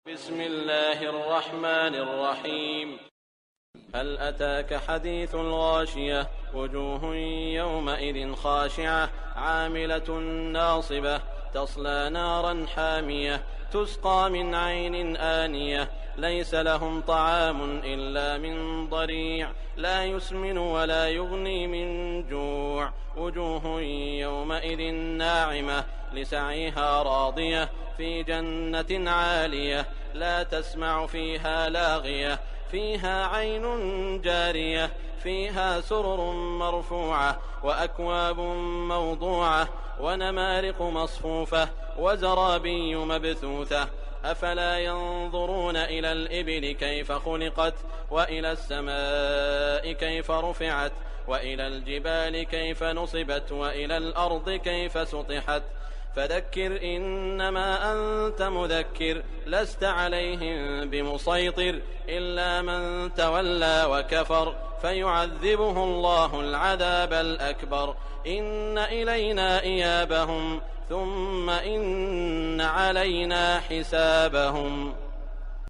بسم الله الرحمن الرحيم. هل أتاك حديث الغاشية؟ وجوه يومئذ خاشعة عاملة ناصبة تصلى نارا حامية تسقى من عين آنية ليس لهم طعام إلا من ضريع لا يسمن ولا يغني من جوع وجوه يومئذ ناعمة لسعيها راضية في جنة عالية لا تسمع فيها لاغية فيها عين جارية فيها سرر مرفوعة وأكواب موضوعة ونمارق مصفوفة وزرابي مبثوثة أفلا ينظرون إلى الإبل كيف خلقت وإلى السماء كيف رفعت وإلى الجبال كيف نصبت وإلى الأرض كيف سطحت فذكر إنما أنت مذكر لست عليهم بمسيطر إلا من تولى وكفر فيعذبه الله العذاب الأكبر إن إلينا إيابهم ثم إن علينا حسابهم.